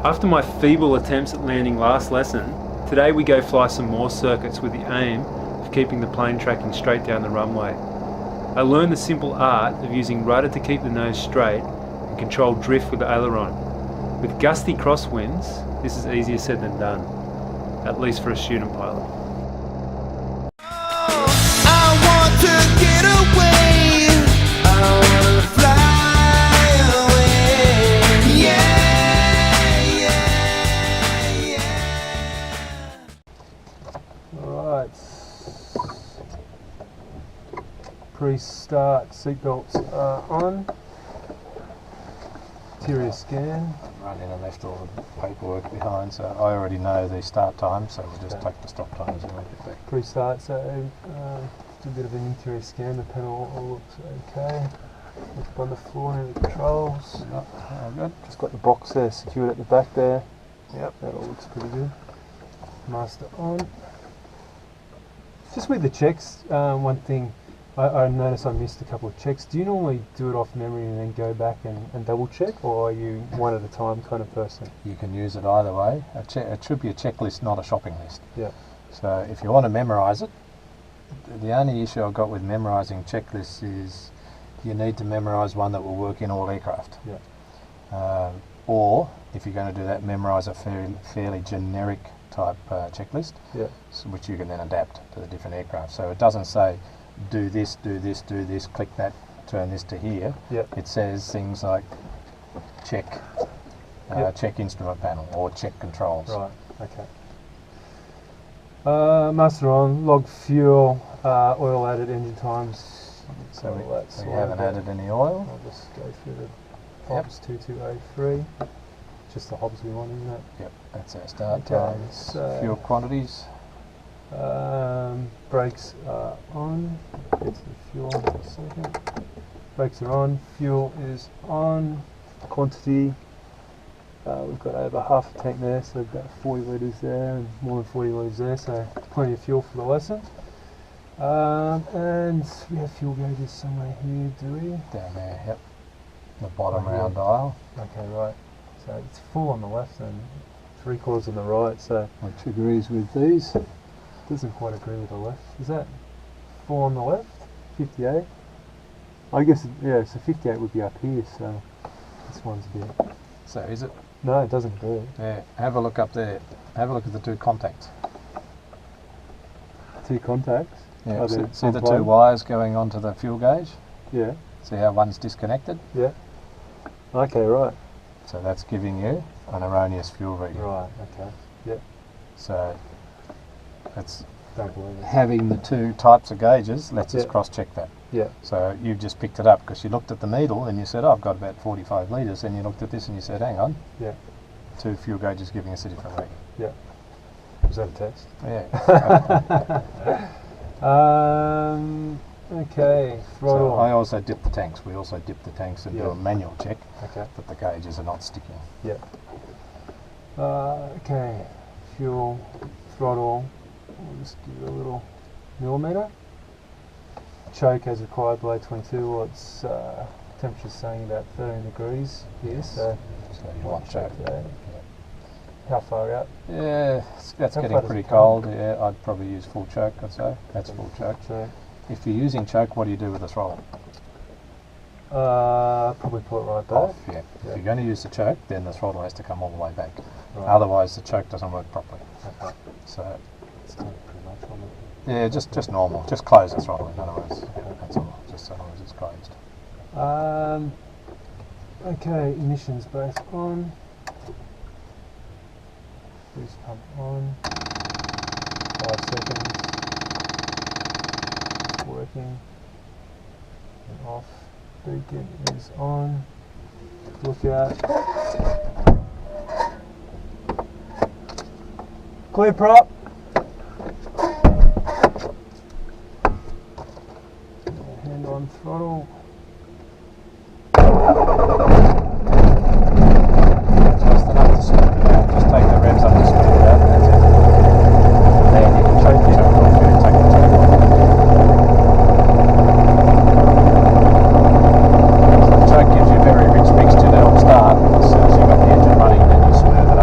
After my feeble attempts at landing last lesson, today we go fly some more circuits with the aim of keeping the plane tracking straight down the runway. I learned the simple art of using rudder to keep the nose straight and control drift with the aileron. With gusty crosswinds, this is easier said than done, at least for a student pilot. Pre-start seatbelts are on. Interior scan. Run in and left all the paperwork behind, so I already know the start time, so we'll just take the stop times and make it back. Pre-start, so just a bit of an interior scan. The panel all looks okay. Look on the floor and the controls. Yep, all good. Just got the box there secured at the back there. Yep, that all looks pretty good. Master on. Just with the checks, one thing. I noticed I missed a couple of checks. Do you normally do it off memory and then go back and double check, or are you one at a time kind of person? You can use it either way. It should be a checklist, not a shopping list. Yeah. So if you want to memorise it, the only issue I've got with memorising checklists is you need to memorise one that will work in all aircraft. Yeah. Or if you're going to do that, memorise a fairly generic type checklist, yeah, which you can then adapt to the different aircraft. So it doesn't say do this, do this, do this, click that, turn this to here. Yep. It says things like check, check instrument panel or check controls. Right, okay. Master on, log fuel, oil added, engine times. So we haven't added any oil. I'll just go through the Hobbs 2203. Just the Hobbs we want, isn't it? Yep, that's our start times. So fuel quantities. Brakes are on. Get to the fuel in a second. Brakes are on. Fuel is on. Quantity. We've got over half a tank there, so about 40 litres there, and more than 40 litres there, so plenty of fuel for the lesson. And we have fuel gauges somewhere here, do we? Down there, yep. The bottom round dial. Okay, right. So it's full on the left and 3/4 on the right, so which agrees with these. Doesn't quite agree with the left. Is that 4 on the left? 58? I guess, yeah, so 58 would be up here, so this one's a bit... So is it? No, it doesn't agree. Yeah, have a look up there. Have a look at the two contacts. Two contacts? Yeah, see the two wires going onto the fuel gauge? Yeah. See how one's disconnected? Yeah. Okay, right. So that's giving you an erroneous fuel reading. Right, okay. Yep. So that's don't believe it. Having the two types of gauges lets us cross-check that. Yeah. So you've just picked it up because you looked at the needle and you said, oh, I've got about 45 litres, and you looked at this and you said, hang on. Yeah. Two fuel gauges giving us a different reading. Yeah. Was that a test? Yeah. Okay, throttle. So I also dip the tanks. We also dip the tanks and do a manual check that the gauges are not sticking. Yeah. Okay, fuel, throttle. We'll just give it a little millimetre. Choke as required below 22. Well, it's temperature's saying about 13 degrees here, yes. So you want choke. Yeah. How far out? Yeah, that's getting pretty cold. Yeah, I'd probably use full choke, I'd say. That's full choke. If you're using choke, what do you do with the throttle? Probably pull it right back. Off, yeah. If you're going to use the choke, then the throttle has to come all the way back. Right. Otherwise, the choke doesn't work properly. Okay. So, it's pretty much on the... Yeah, just normal. Just close the throttle, in other words. That's all. Just so long as it's closed. Okay, emissions both on. Boost pump on. 5 seconds. It's working. And off. Beacon is on. Look out. Clear prop. Hand on throttle. Just enough to smooth it out. Just take the revs up to smooth it out. That's it. Then you can choke the choke off. You take the choke off. So the choke gives you a very rich mixture to help start. As soon as you've got the engine running, then you smooth it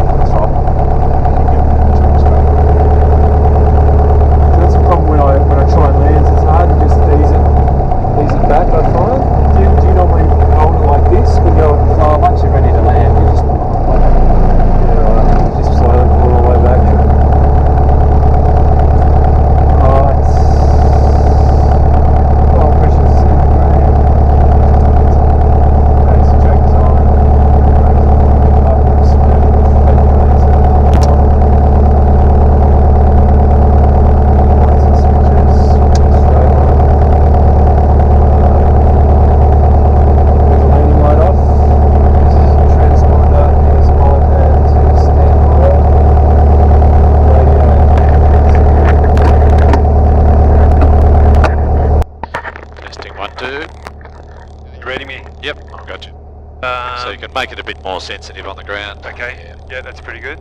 make it a bit more sensitive on the ground. Okay, yeah, that's pretty good.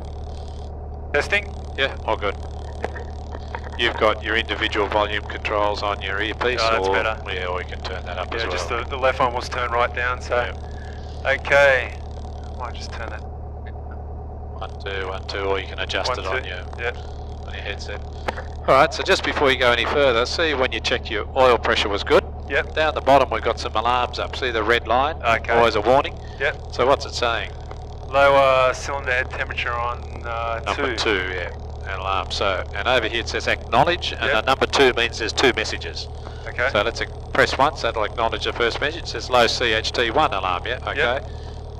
Testing? Yeah, all good. You've got your individual volume controls on your earpiece, Oh, that's or better. yeah, or you can turn that up as Yeah, well. just the left one was turned right down, so. Yeah. Okay. I might just turn that. 1, 2, or you can adjust 1, it 2. on your Yeah. headset. Alright, so just before you go any further, see when you check your oil pressure was good. Yep. Down the bottom we've got some alarms up. See the red line? Okay. Always a warning. Yep. So what's it saying? Lower cylinder head temperature on Number 2, yeah. An alarm. So, and over here it says acknowledge, and Yep. number 2 means there's 2 messages. Okay. So let's press once, that'll acknowledge the first message. It says low CHT1 alarm, yeah? Okay. Yep.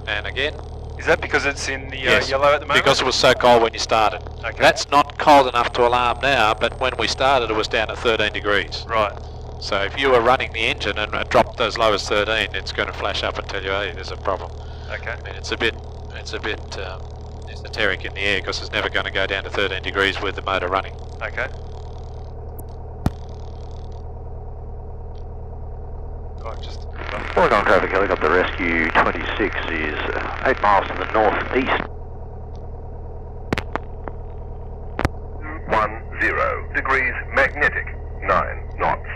And again. Is that because it's in the Yes, yellow at the moment? because it was so cold when you started. Okay. That's not cold enough to alarm now, but when we started it was down at 13 degrees. Right. So if you were running the engine and it dropped as low as 13, it's going to flash up and tell you, hey, there's a problem. Okay. I mean, it's a bit esoteric in the air because it's never going to go down to 13 degrees with the motor running. Okay. Oh, just. Wollongong traffic helicopter rescue 26 is 8 miles to the northeast. 10 degrees magnetic, 9 knots.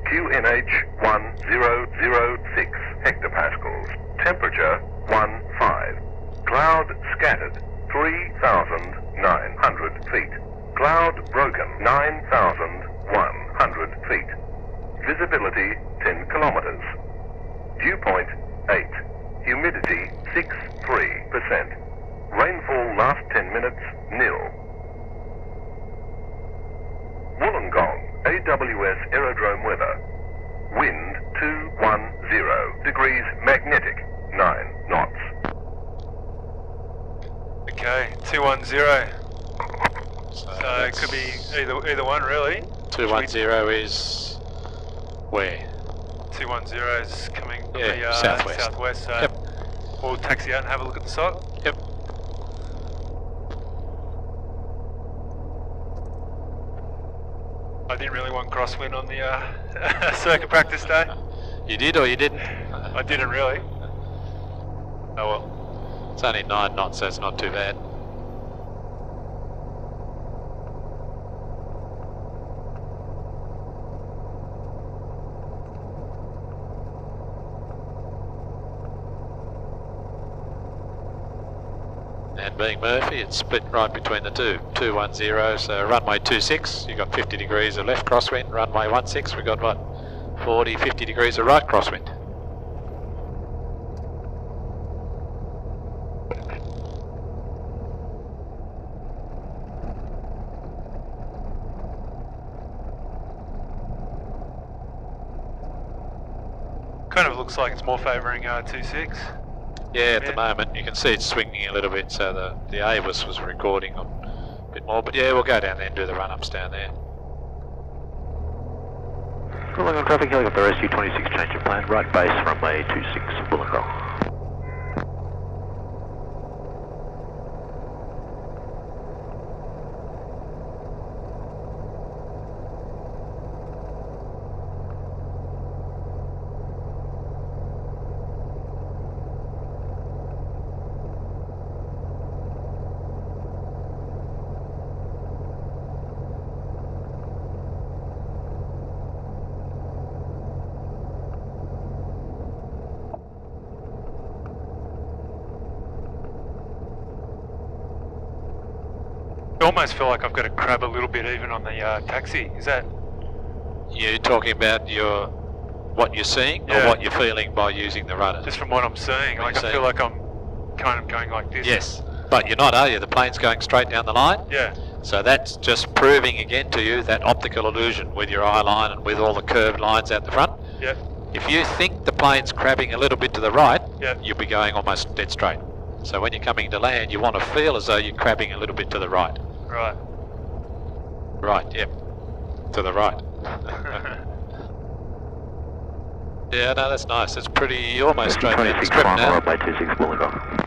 QNH 1006 hectopascals. Temperature 15. Cloud scattered 3,900 feet. Cloud broken 9,100 feet. Visibility 10 kilometers. Dew point 8. Humidity 63%. Rainfall last 10 minutes nil. Wollongong AWS aerodrome weather. Wind 210 degrees magnetic, 9 knots. Okay, 210. So it could be either one really. 210 is where? 210 is coming from the southwest. southwest, so Yep. we'll taxi out and have a look at the site. Yep. I didn't really want crosswind on the circuit practice day. You did or you didn't? I didn't really. Oh well. It's only 9 knots, so it's not too bad. And being Murphy, it's split right between the two. 210, so runway 26, you've got 50 degrees of left crosswind. Runway 16, we've got what? 40, 50 degrees of right crosswind. Kind of looks like it's more favouring 26. Yeah, at the moment you can see it's swinging a little bit, so the AWS was recording a bit more. But yeah, we'll go down there and do the run-ups down there. Wollongong traffic helicopter rescue 26, change of plan, right base, runway 26, Wollongong. I almost feel like I've got to crab a little bit even on the taxi. Is that? You're talking about what you're seeing or Yeah. what you're feeling by using the rudder? Just from what I'm seeing, What like you're I feel seeing. like I'm kind of going like this. Yes, but you're not, are you? The plane's going straight down the line. Yeah. So that's just proving again to you that optical illusion with your eye line and with all the curved lines out the front. Yeah. If you think the plane's crabbing a little bit to the right, Yeah. you'll be going almost dead straight. So when you're coming to land, you want to feel as though you're crabbing a little bit to the right. Right. Right, yep. To the right. Yeah, no, that's nice. It's pretty almost straight down the 26, script final now. runway 26, Wollongong.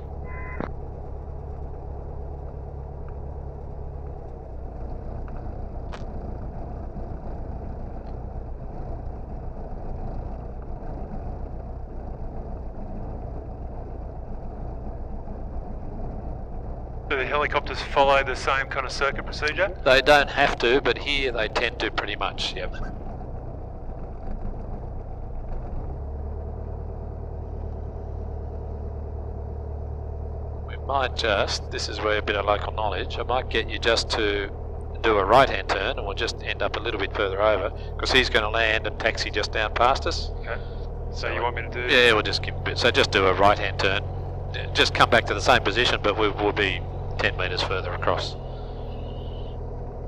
Do the helicopters follow the same kind of circuit procedure? They don't have to, but here they tend to pretty much, yep. We might just, this is where a bit of local knowledge, I might get you just to do a right-hand turn and we'll just end up a little bit further over because he's going to land and taxi just down past us. Okay. So you want me to do? Yeah, we'll just keep a bit. So just do a right-hand turn. Just come back to the same position, but we will be 10 metres further across.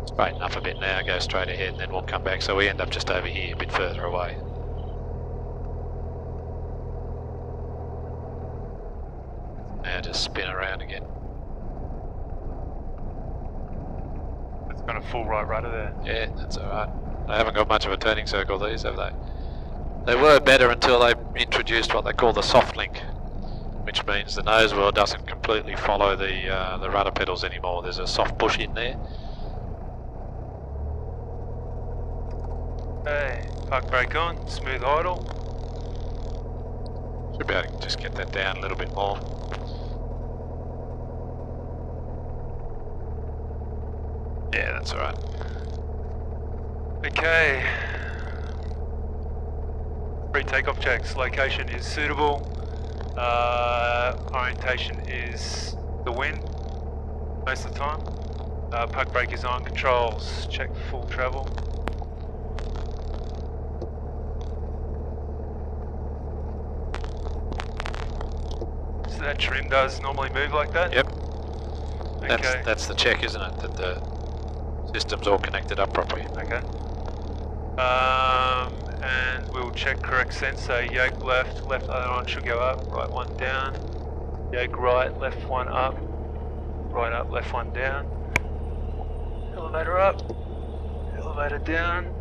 Straighten up a bit now, go straight ahead, and then we'll come back. So we end up just over here, a bit further away. Now just spin around again. It's got a full right rudder there. Yeah, that's alright. They haven't got much of a turning circle, these, have they? They were better until they introduced what they call the soft link, which means the nose wheel doesn't completely follow the rudder pedals anymore. There's a soft push in there. Hey, park brake on, smooth idle. Should be able to just get that down a little bit more. Yeah, that's alright. Okay. Pre-takeoff checks. Location is suitable. Orientation is the wind most of the time. Park brake is on. Controls check full travel. So that trim does normally move like that? Yep. Okay. That's the check, isn't it? That the system's all connected up properly. Okay. And we'll check correct sense, so yoke left, left aileron should go up, right one down, yoke right, left one up, right up, left one down, elevator up, elevator down,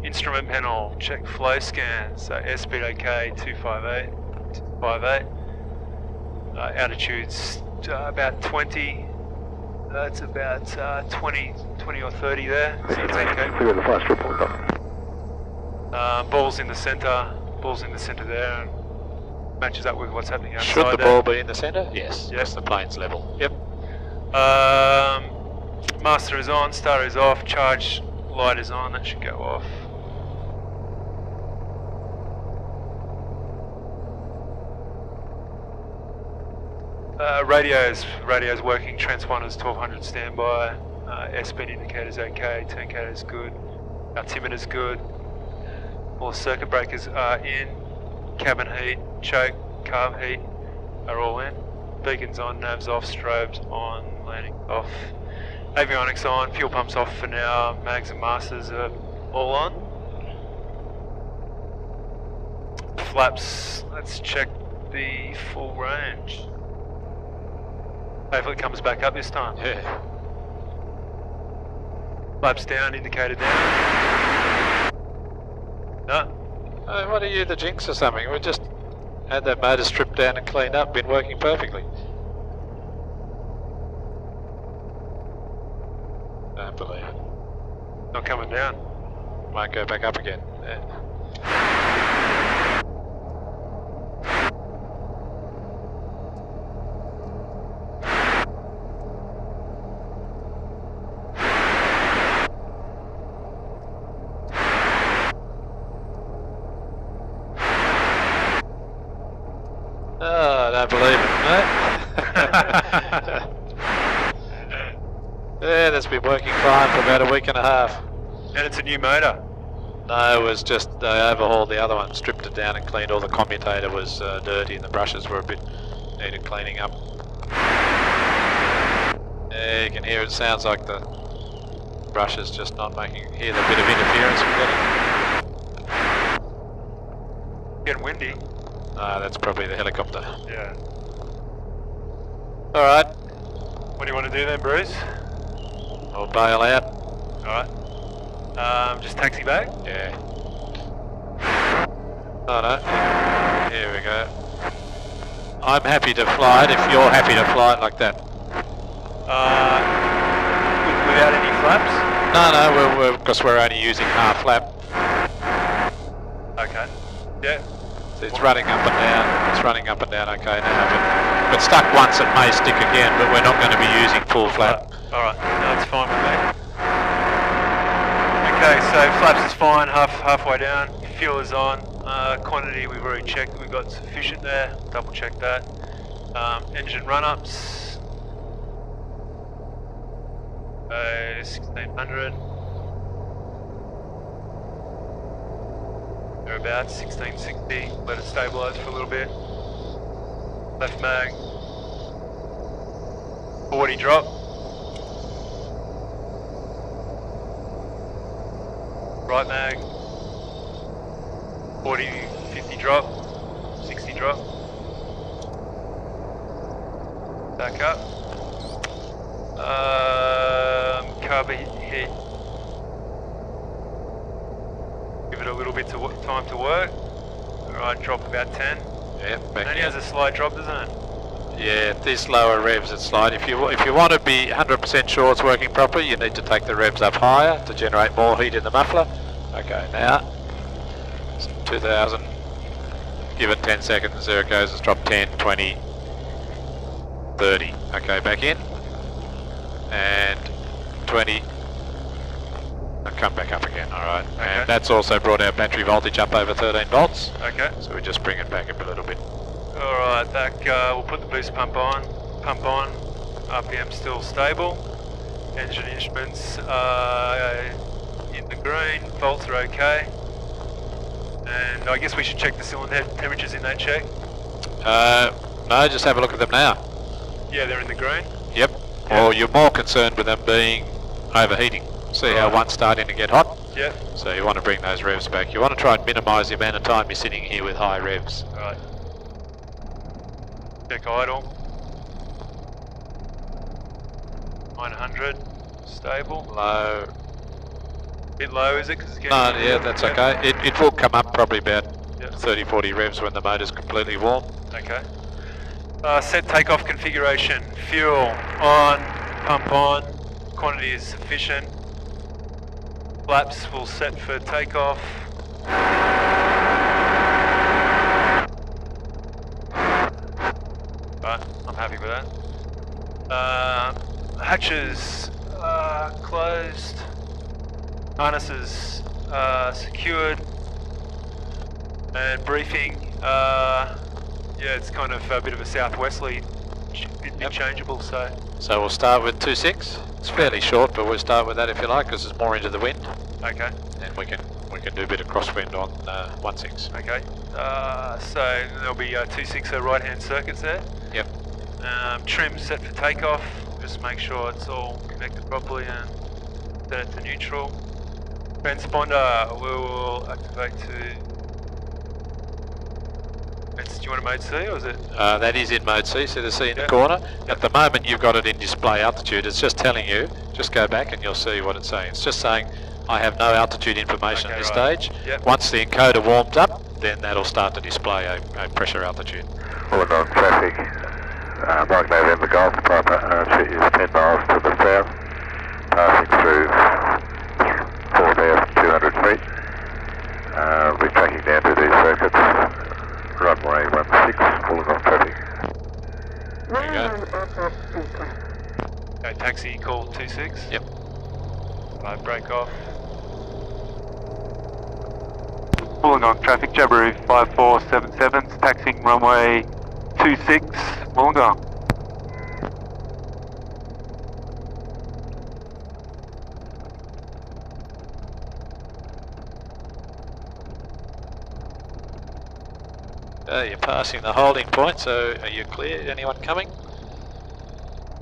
instrument panel, check flow scan, so airspeed okay, 258, 258, altitude's about 20, that's about 20 or 30 there, so it's okay. Clear the fast report up. Ball's in the centre there, and matches up with what's happening outside. Should the there. ball be in the centre? Yes. Yep. Yes, the plane's level. Yep. Master is on, starter is off, charge light is on, that should go off. Radio's working, transponders 1200 standby, airspeed indicator's okay, turnicator's good, altimeter's good, all the circuit breakers are in, cabin heat, choke, carb heat are all in, beacons on, navs off, strobes on, landing off, avionics on, fuel pumps off for now, mags and masters are all on. Flaps, let's check the full range. Hopefully it comes back up this time. Yeah. Flaps down, indicator down. No. What are you, the jinx or something? We just had that motor stripped down and cleaned up, been working perfectly. Don't believe it. Not coming down. Won't go back up again. Yeah. Oh, I don't believe it, no? Yeah, that's been working fine for about a week and a half. And it's a new motor. No, it was just they overhauled the other one, stripped it down and cleaned. All the commutator was dirty and the brushes were a bit needed cleaning up. Yeah, you can hear it sounds like the brushes just not making, hear the bit of interference we're getting. Getting windy. No, that's probably the helicopter. Yeah. Alright, What do you want to do then, Bruce? I'll bail out. Alright. Just taxi back? Yeah. Oh no, here we go. I'm happy to fly it if you're happy to fly it like that. Without any flaps? No, because we're only using half flap. Okay. Yeah. It's running up and down. It's running up and down. Okay, now if it's stuck once, it may stick again, but we're not going to be using full flap. Alright, no, that's fine with me. Okay, so flaps is fine, halfway down. Fuel is on. Quantity we've already checked. We've got sufficient there. Double check that. Engine run-ups. 1600. Thereabouts, 1660. Let it stabilise for a little bit. Left mag. 40 drop. Right mag. 40, 50 drop. 60 drop. Back up. Carb heat. Give it a little bit of time to work. Alright, drop about 10. Yeah, back Only in. has a slight drop, doesn't it? Yeah, this lower revs it slide. If you want to be 100% sure it's working properly, you need to take the revs up higher to generate more heat in the muffler. Okay, now 2000. Give it 10 seconds. There it goes. It's dropped 10, 20, 30. Okay, back in. And 20. And come back up again. All right. Okay. And that's also brought our battery voltage up over 13 volts. Okay. So we just bring it back up a little bit. Alright, we'll put the boost pump on. RPM still stable. Engine instruments in the green. Volts are okay. And I guess we should check the cylinder head temperatures in that check. No, just have a look at them now. Yeah, they're in the green. Yep. Or you're more concerned with them being overheating. See how one's starting to get hot? Yep. So you want to bring those revs back. You want to try and minimise the amount of time you're sitting here with high revs. Alright. Check idle. 900. Stable. Low. Bit low, is it? 'Cause it's getting No, yeah, that's okay. It will come up probably about Yep. 30-40 revs when the motor's completely warm. Okay. Set takeoff configuration. Fuel on, pump on. Quantity is sufficient. Flaps will set for takeoff. Right, I'm happy with that. Hatches closed. Harnesses secured. And briefing. Yeah, it's kind of a bit of a southwesterly, bit changeable, so. So we'll start with 2.6. It's fairly short, but we'll start with that if you like, because it's more into the wind. Okay. And we can do a bit of crosswind on 1.6. Okay. So there'll be 2.6 right-hand circuits there. Yep. Trim set for takeoff. Just make sure it's all connected properly and set it to neutral. Transponder we will activate to. Do you want a mode C or is it? That is in mode C, see the C in the Yep. corner? Yep. At the moment you've got it in display altitude. It's just telling you, just go back and you'll see what it's saying. It's just saying, I have no altitude information at this right. stage. Yep. Once the encoder warms up, then that'll start to display a pressure altitude. Wollongong traffic, Mike November Golf, Papa Archer is 10 miles to the south, passing through 4,200 feet. We're tracking down to these circuits, runway 16, Wollongong traffic. There you go. Okay, taxi call 26. Yep. Right, break off. Wollongong traffic, Jabiru 5477, taxiing runway 26, Wollongong. You're passing the holding point, so are you clear? Anyone coming?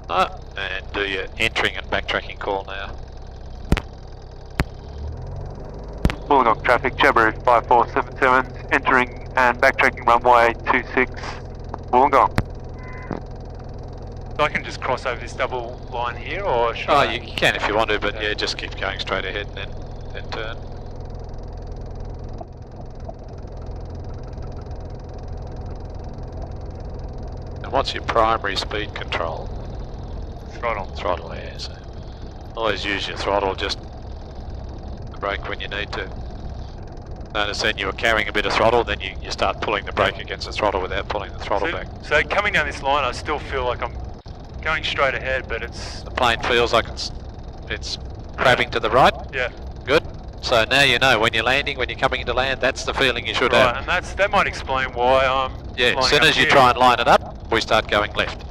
No. And do your entering and backtracking call now. Wollongong traffic, Jabiru 5477, entering and backtracking runway 26, Wollongong. So I can just cross over this double line here, or should Oh, I? you can if you want to, but yeah, just keep going straight ahead and then turn. And what's your primary speed control? Throttle. Throttle, yeah. So always use your throttle, just brake when you need to. Notice then you were carrying a bit of throttle, then you start pulling the brake against the throttle without pulling the throttle back. So coming down this line, I still feel like I'm going straight ahead, but it's... The plane feels like it's crabbing to the right. Yeah. Good. So now you know when you're landing, when you're coming into land, that's the feeling you should Right, have. and that might explain why I'm... Yeah, as soon as you try and line it up, we start going left.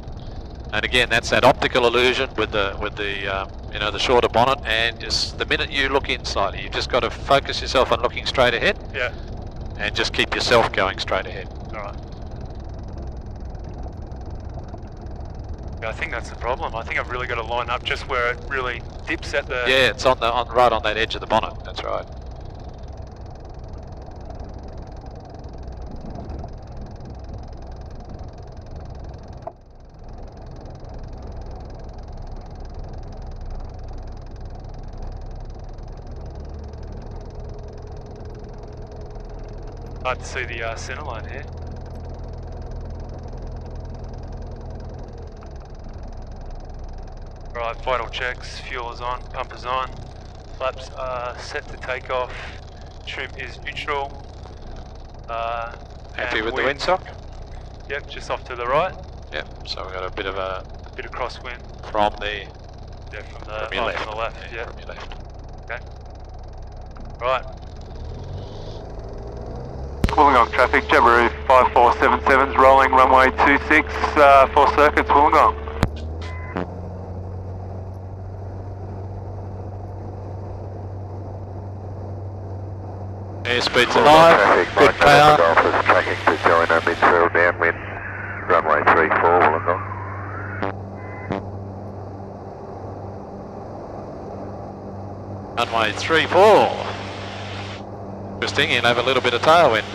And again, that's that optical illusion with the you know, the shorter bonnet, and just the minute you look in slightly, you've just got to focus yourself on looking straight ahead. Yeah. And just keep yourself going straight ahead. Alright. Yeah, I think that's the problem. I think I've really got to line up just where it really dips at the... Yeah, it's right on that edge of the bonnet, that's right. Hard to see the centre line here. Right, vital checks, fuel is on, pump is on, flaps are set to take off, trim is neutral. Happy with the windsock? Yep, just off to the right. Yep, so we've got a bit of crosswind. from the... Yeah, from your left. from the left, yeah. From your left. Okay. Right. Wollongong traffic, Jabiru 5477's rolling runway 26, 4 circuits, Wollongong. Airspeed's alive, good power. Golfers tracking to join a midfield downwind, runway 34, Wollongong. Runway 34. Interesting, you'll have a little bit of tailwind.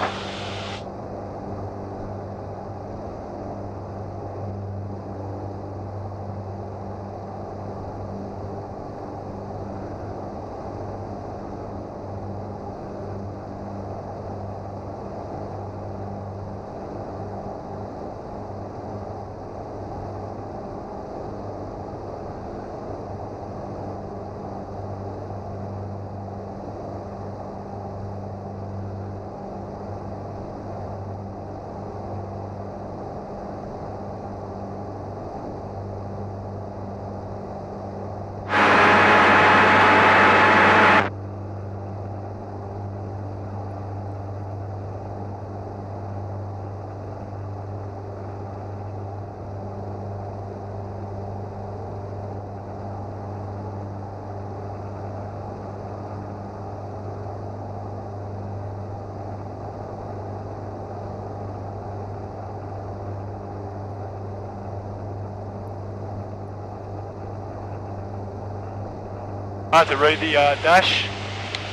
Hard to read the dash.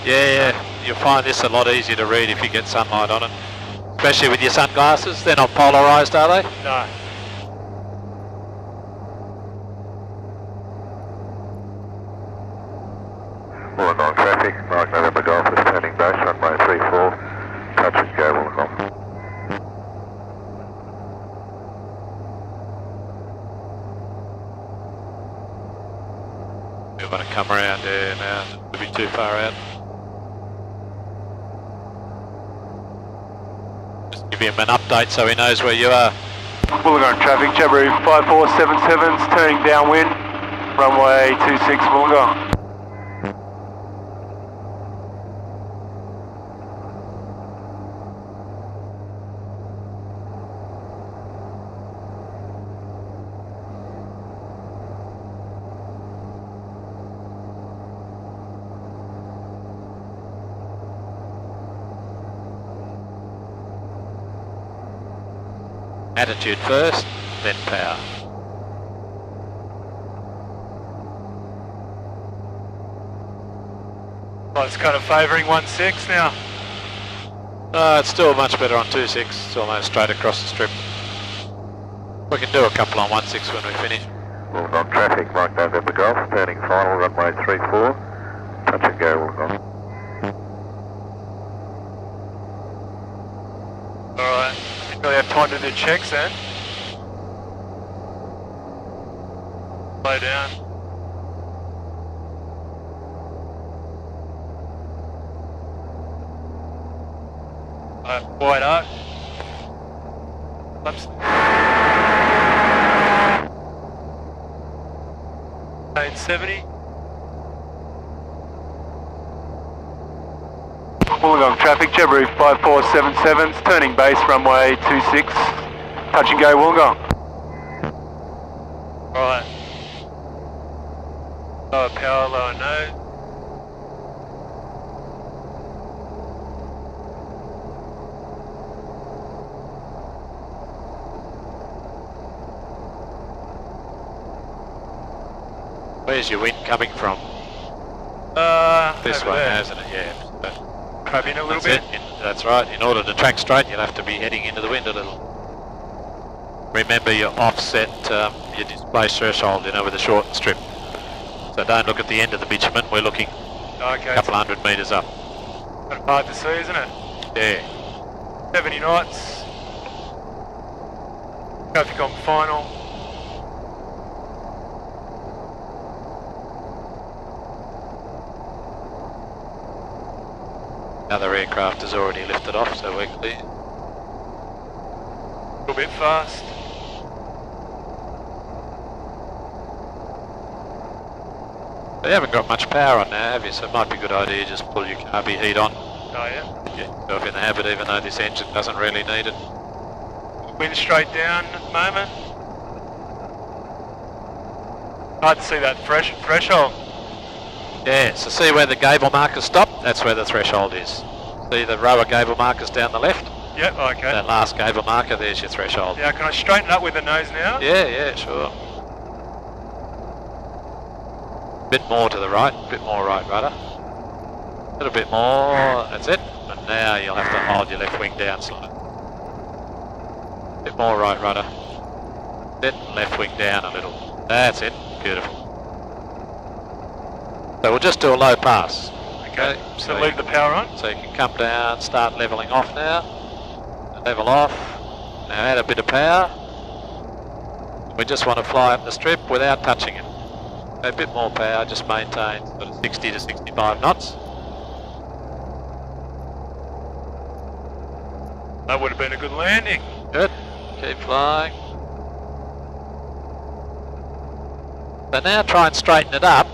Yeah, you'll find this a lot easier to read if you get sunlight on it. Especially with your sunglasses, they're not polarised, are they? No. Wollongong traffic, Mike November Golf is turning base, runway 34, touch and go Wollongong. You're going to come around there now, it'll be too far out. Just give him an update so he knows where you are. Wollongong traffic, Jabiru 5477's turning downwind, runway 26, Wollongong. Attitude first, then power. Well, it's kind of favouring 1.6 now. It's still much better on 2.6, it's almost straight across the strip. We can do a couple on 1.6 when we finish. Wollongong traffic, Mike November Golf, turning final, runway 34, touch and go Wollongong. Alright. Didn't really have time to do checks then. Slow down. Wide arc. Flaps. 870. Wollongong traffic, Jabiru 5477's turning base runway 26, touch and go Wollongong. Right. Lower power, lower nose. Where's your wind coming from? This over way, there. hasn't it? Yeah. But Crab in a little that's bit. That's right. In order to track straight, you'll have to be heading into the wind a little. Remember your offset, your displace threshold, with a short strip. So don't look at the end of the bitumen. We're looking Okay. a couple hundred metres up. Kind of hard to see, isn't it? Yeah. 70 knots. Traffic on final. Another aircraft has already lifted off, so we're clear. A little bit fast. You haven't got much power on now, have you? So it might be a good idea just pull your carby heat on. Oh yeah. Get yourself in the habit, even though this engine doesn't really need it. Wind straight down at the moment. Hard to see that threshold. Yeah, so see where the gable markers stop? That's where the threshold is. See the row of gable markers down the left? Yep, okay. That last gable marker, there's your threshold. Yeah, can I straighten up with the nose now? Yeah, sure. Bit more to the right, bit more right rudder. A little bit more, that's it. And now you'll have to hold your left wing down slightly. Bit more right rudder. Then left wing down a little. That's it, beautiful. So we'll just do a low pass. Okay, so leave the power on. So you can come down, start levelling off now. Level off. Now add a bit of power. We just want to fly up the strip without touching it. A bit more power, just maintain sort of 60 to 65 knots. That would have been a good landing. Good. Keep flying. So now try and straighten it up.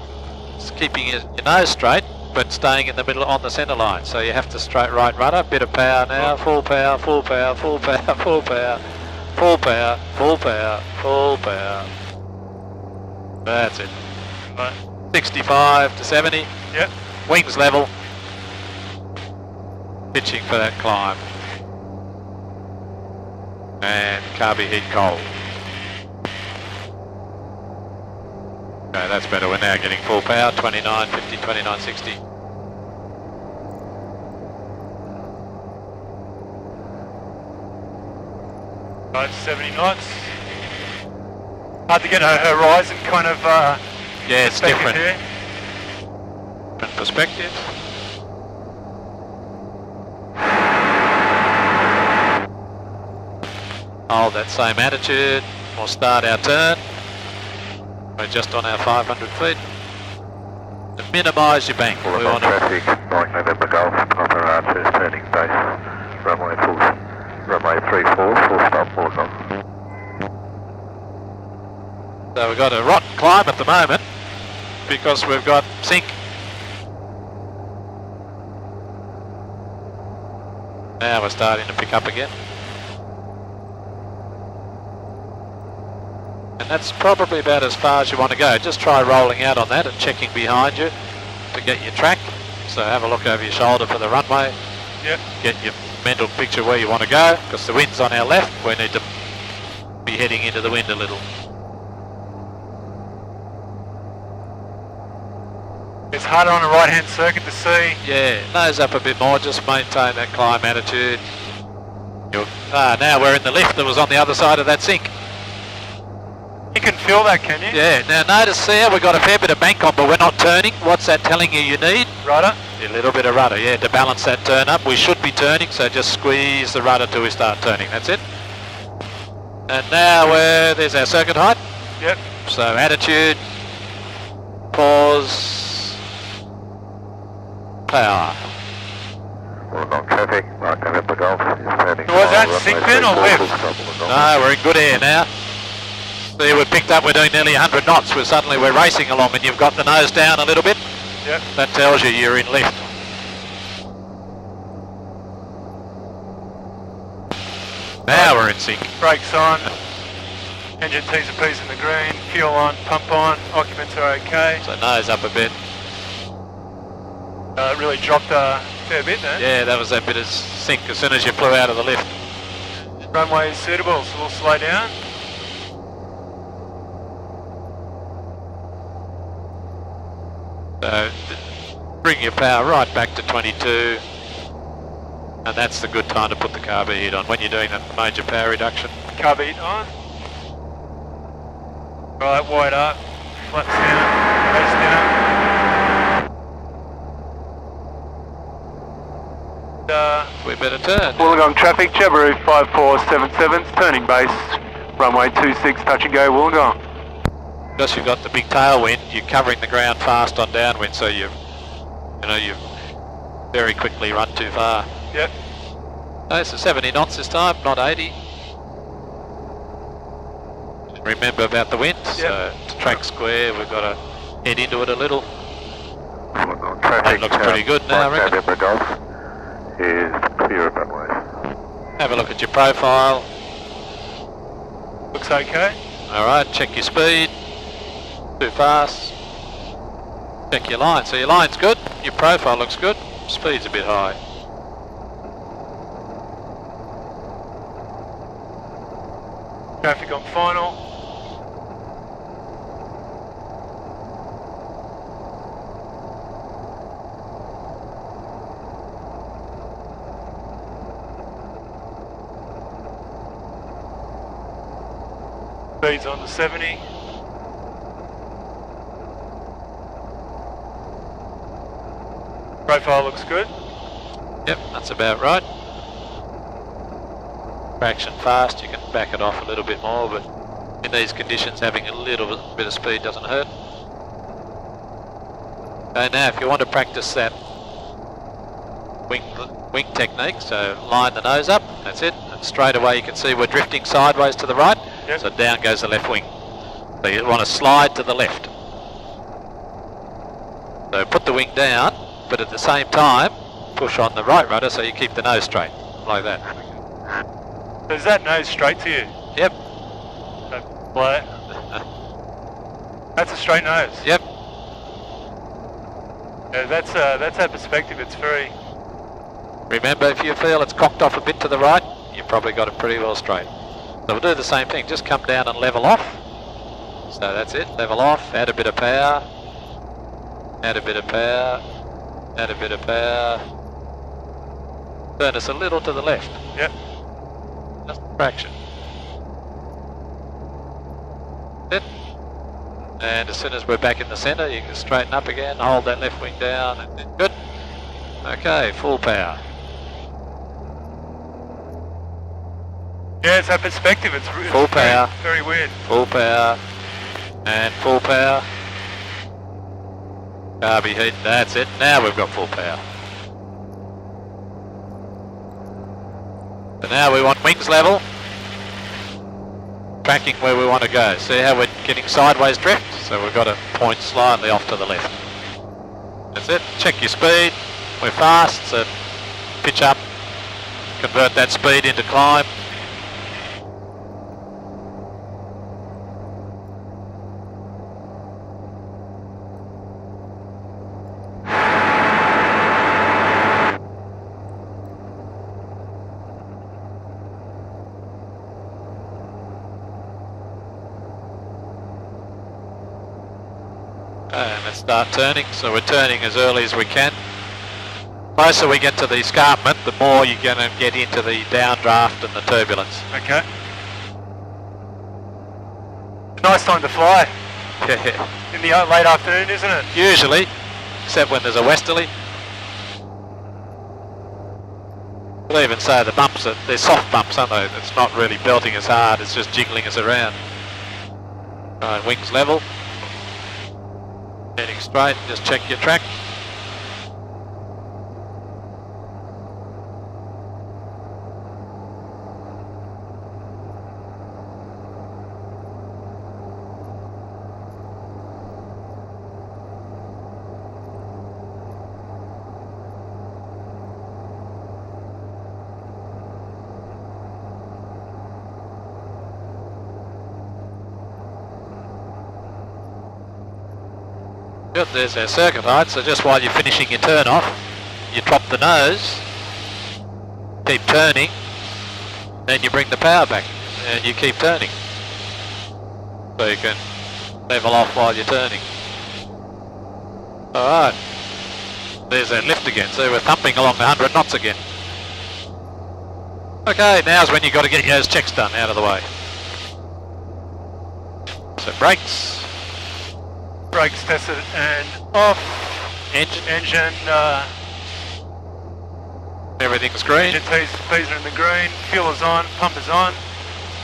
Just keeping your nose straight, but staying in the middle on the centre line. So you have to straight right rudder, bit of power now, full power, full power, full power, full power, full power, full power, full power. That's it. Right. 65 to 70. Yep. Wings level. Pitching for that climb. And carby heat cold. Okay, that's better. We're now getting full power, 2950, 2960. Right, 70 knots. Hard to get a horizon kind of Yeah, it's perspective different. here. Different perspective. Hold that same attitude. We'll start our turn. We're just on our 500 feet. To minimise your bank. We Wollongong want to traffic, Mike November Golf, Papa Archer's turning base, runway 34, full stop Wollongong. So we've got a rotten climb at the moment because we've got sink. Now we're starting to pick up again. And that's probably about as far as you want to go. Just try rolling out on that and checking behind you to get your track. So have a look over your shoulder for the runway. Yep. Get your mental picture where you want to go because the wind's on our left. We need to be heading into the wind a little. It's harder on a right-hand circuit to see. Yeah, nose up a bit more, just maintain that climb attitude. Now we're in the lift that was on the other side of that sink. You can feel that, can you? Yeah, now notice there we've got a fair bit of bank on, but we're not turning. What's that telling you need? Rudder? A little bit of rudder, yeah, to balance that turn up. We should be turning, so just squeeze the rudder till we start turning, that's it. And now there's our circuit height. Yep. So attitude, pause, power. Wollongong traffic, Mike November Golf is turning. Was that sink then or lift? No, we're in good air now. See, we've picked up, we're doing nearly 100 knots, suddenly we're racing along and you've got the nose down a little bit. Yep. That tells you you're in lift. Now we're in sync. Brakes on. Engine T's and P's in the green. Fuel on, pump on. Occupants are okay. So nose up a bit. It really dropped a fair bit there. Yeah, that was that bit of sink as soon as you flew out of the lift. Runway is suitable, so we'll slow down. So bring your power right back to 22. And that's the good time to put the carb heat on when you're doing that major power reduction. Carb heat on. Right, wide up. Flaps down. Nose down. We better turn. Wollongong traffic, Jabiru 5477, turning base, runway 26, touch and go Wollongong. Because you've got the big tailwind, you're covering the ground fast on downwind, so you very quickly run too far. Yep. No, so 70 knots this time, not 80. Remember about the wind, so to track square, we've got to head into it a little. That looks pretty good now, I reckon. November Golf is clear of runway. Have a look at your profile. Looks okay. Alright, check your speed. Too fast. Check your line. So your line's good, your profile looks good, speed's a bit high. Traffic on final. Speed's on to 70. Profile looks good. Yep, that's about right. Traction fast, you can back it off a little bit more, but in these conditions having a little bit of speed doesn't hurt. Okay, now if you want to practice that wing technique, so line the nose up, that's it, and straight away you can see we're drifting sideways to the right, Yep. so down goes the left wing. So you want to slide to the left. So put the wing down, but at the same time push on the right rudder so you keep the nose straight, like that. So is that nose straight to you? Yep. So, flat. That's a straight nose. Yep. Yeah, that's our perspective. It's very. Remember, if you feel it's cocked off a bit to the right, you've probably got it pretty well straight. So we'll do the same thing, just come down and level off. So that's it, level off, add a bit of power, add a bit of power, add a bit of power. Turn us a little to the left. Yep. Just a fraction. It. And as soon as we're back in the centre, you can straighten up again, hold that left wing down, and then good. Okay, full power. Yeah, it's our perspective. It's Full power. Very weird. Full power. And full power. Carby heat, that's it. Now we've got full power. So now we want wings level. Tracking where we want to go. See how we're getting sideways drift? So we've got to point slightly off to the left. That's it. Check your speed. We're fast, so pitch up. Convert that speed into climb. And let's start turning, so we're turning as early as we can. The closer we get to the escarpment, the more you're going to get into the downdraft and the turbulence. Okay. Nice time to fly. Yeah. In the late afternoon, isn't it? Usually, except when there's a westerly. We'll even say the bumps, they're soft bumps, aren't they? It's not really belting us hard, it's just jiggling us around. Right, wings level. Heading straight, just check your track. Good, there's our circuit height, so just while you're finishing your turn off, you drop the nose, keep turning, then you bring the power back, and you keep turning. So you can level off while you're turning. Alright, there's that lift again, so we're thumping along the 100 knots again. Okay, now's when you've got to get those checks done out of the way. So brakes. Brakes tested and off. Engine. Everything's green. Engine T's are in the green. Fuel is on. Pump is on.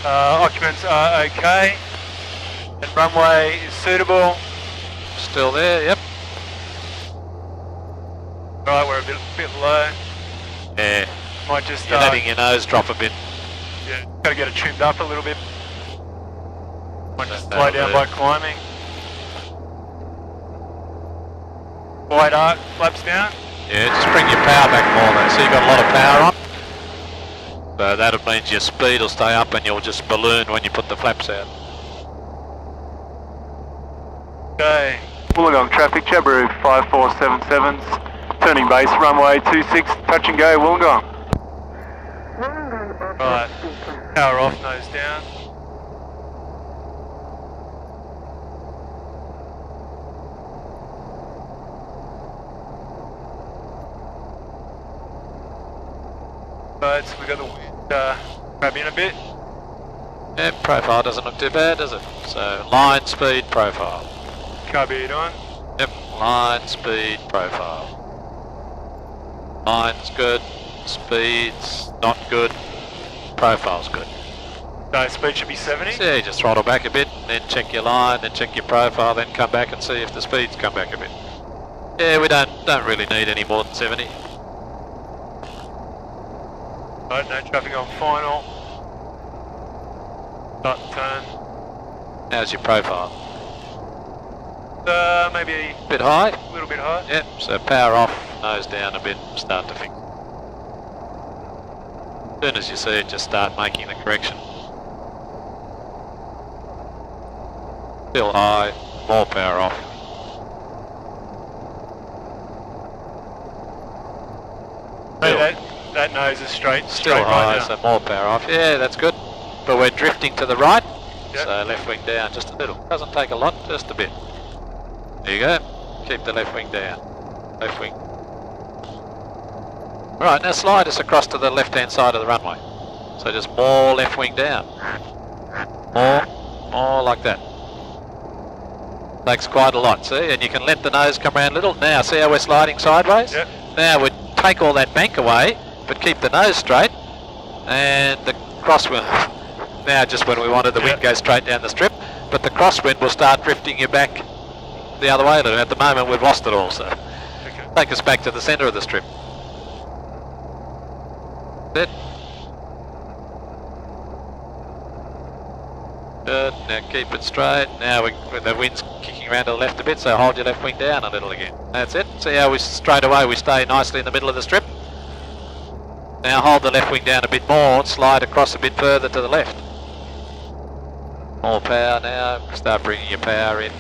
Occupants are okay. And runway is suitable. Still there, yep. Right, we're a bit low. Yeah. Might just You're letting your nose drop a bit. Yeah, got to get it trimmed up a little bit. Might just slow down by climbing. Wide arc, flaps down. Yeah, just bring your power back more though. So you've got a lot of power on. So that means your speed will stay up and you'll just balloon when you put the flaps out. Okay. Wollongong traffic, Jabiru 5477s, turning base, runway 26, touch and go, Wollongong. Right, power off, nose down. Right, so we got the wind grab in a bit. Yeah, profile doesn't look too bad, does it? So line, speed, profile. Carbide on. Yep, line, speed, profile. Line's good, speed's not good, profile's good. So speed should be 70. So yeah, just throttle back a bit, then check your line, then check your profile, then come back and see if the speed's come back a bit. Yeah, we don't really need any more than 70. Right, no traffic on final. Start the turn. How's your profile? Maybe A bit high? a little bit high. Yep, so power off, nose down a bit, start to fix. As soon as you see it, just start making the correction. Still high, more power off. Hey, that nose is straight Still right high, now. so more power off. Yeah, that's good. But we're drifting to the right, Yep. so left wing down just a little. Doesn't take a lot, just a bit. There you go. Keep the left wing down. Left wing. Right, now slide us across to the left-hand side of the runway. So just more left wing down. More like that. Takes quite a lot, see? And you can let the nose come around a little. Now, see how we're sliding sideways? Yep. Now we take all that bank away, but keep the nose straight. And the crosswind, now just when we wanted the wind go straight down the strip, but the crosswind will start drifting you back the other way. At the moment we've lost it all, so Okay. take us back to the centre of the strip. Good. Good, now keep it straight. Now the wind's kicking around to the left a bit, so hold your left wing down a little again. That's it. See how we straight away we stay nicely in the middle of the strip? Now hold the left wing down a bit more, slide across a bit further to the left. More power now, start bringing your power in.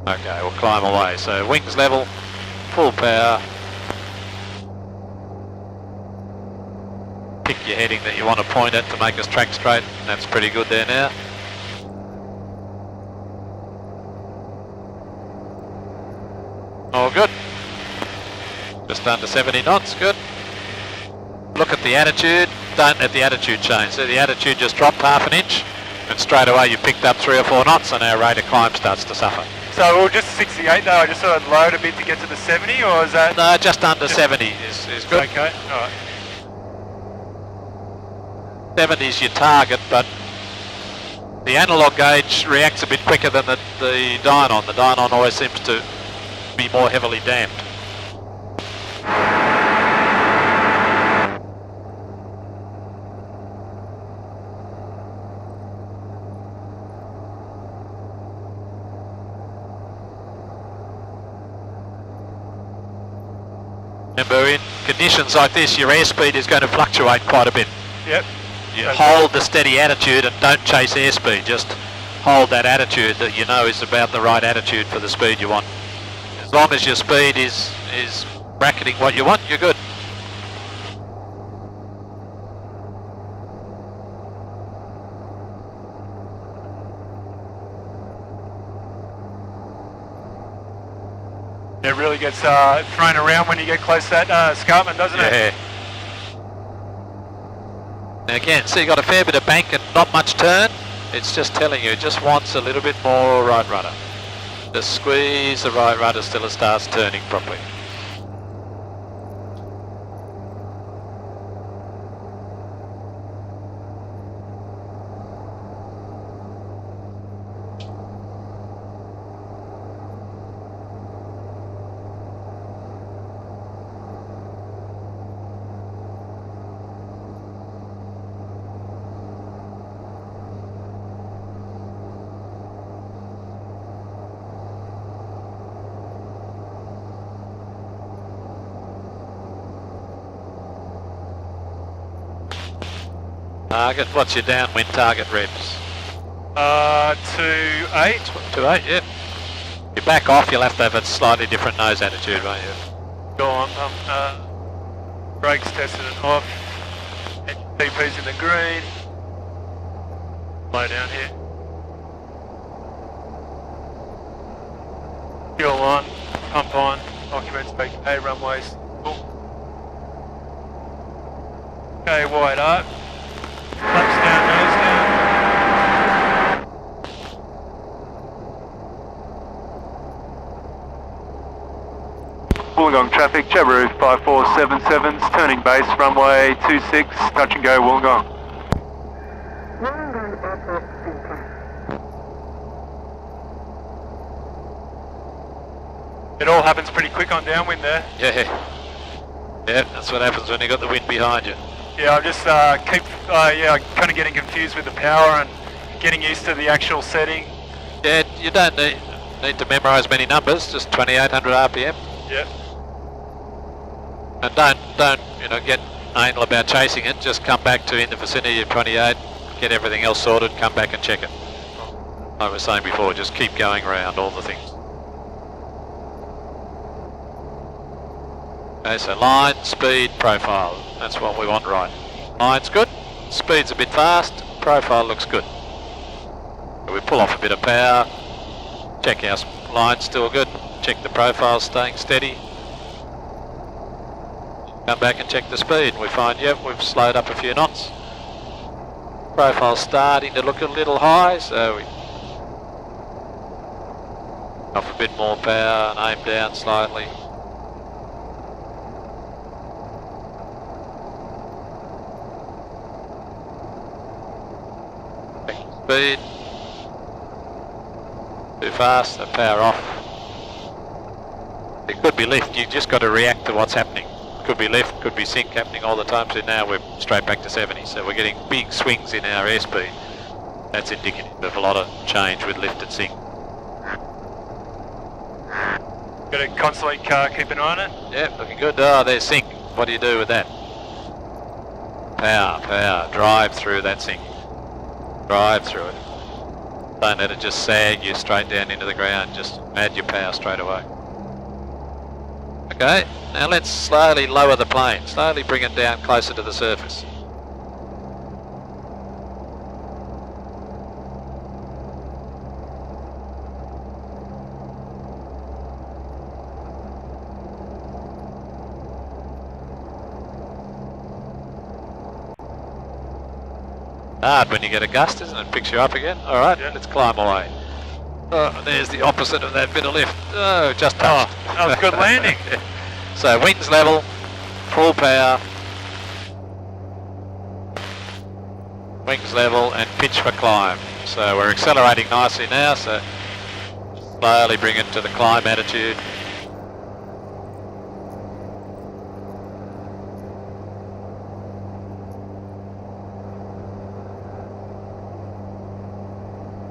Okay, we'll climb away. So wings level, full power. Pick your heading that you want to point at to make us track straight. That's pretty good there now. All good. Just under 70 knots, good. Look at the attitude, don't let the attitude change. So the attitude just dropped half an inch and straight away you picked up 3 or 4 knots and our rate of climb starts to suffer. So we were just 68 though, I just thought I'd load a bit to get to the 70, or is that... No, just under 70 is good. Okay, alright. 70 is your target, but the analog gauge reacts a bit quicker than the dynon. The dynon always seems to be more heavily damped. Remember, in conditions like this, your airspeed is going to fluctuate quite a bit. Yep. You hold the steady attitude and don't chase airspeed, just hold that attitude that you know is about the right attitude for the speed you want. As long as your speed is bracketing what you want, you're good. It really gets thrown around when you get close to that escarpment, doesn't it? Yeah. Now again, so you got a fair bit of bank and not much turn. It's just telling you, it just wants a little bit more right rudder. Just squeeze the right rudder till it starts turning properly. Target, what's your downwind target reps? 2.8. 2.8, yeah. You back off, you'll have to have a slightly different nose attitude, won't you? Go on, brakes tested and off. DP's in the green. Slow down here. Fuel on, pump on, occupants okay, runways full. Okay, wide up. Flaps down, nose down. Wollongong traffic, Jabiru 5477's turning base, runway 26, touch and go Wollongong. It all happens pretty quick on downwind there. Yeah. Yeah, that's what happens when you got the wind behind you. Yeah, I'm just kind of getting confused with the power and getting used to the actual setting. Yeah, you don't need to memorise many numbers, just 2800 RPM. Yep. And don't get anal about chasing it, just come back to in the vicinity of 28, get everything else sorted, come back and check it. Like I was saying before, just keep going around all the things. Okay, so line, speed, profile. That's what we want, right? Line's good, speed's a bit fast, profile looks good. So we pull off a bit of power, check our line's still good, check the profile staying steady. Come back and check the speed and we find, yep, we've slowed up a few knots. Profile's starting to look a little high, so we off a bit more power and aim down slightly. Speed. Too fast, so power off. It could be lift, you just got to react to what's happening. Could be lift, could be sink happening all the time, so now we're straight back to 70, so we're getting big swings in our airspeed. That's indicative of a lot of change with lift and sink. Got to constantly keep an eye on it? Yeah, looking good. Oh, there's sink. What do you do with that? Power, drive through that sink. Drive through it. Don't let it just sag you straight down into the ground, just add your power straight away. Okay, now let's slowly lower the plane, slowly bring it down closer to the surface. Hard when you get a gust, isn't it? Picks you up again. Alright, yeah. Let's climb away. Oh, there's the opposite of that bit of lift. Oh, just touched. Oh, that was a good landing. So wings level, full power, wings level and pitch for climb. So we're accelerating nicely now, so slowly bring it to the climb attitude.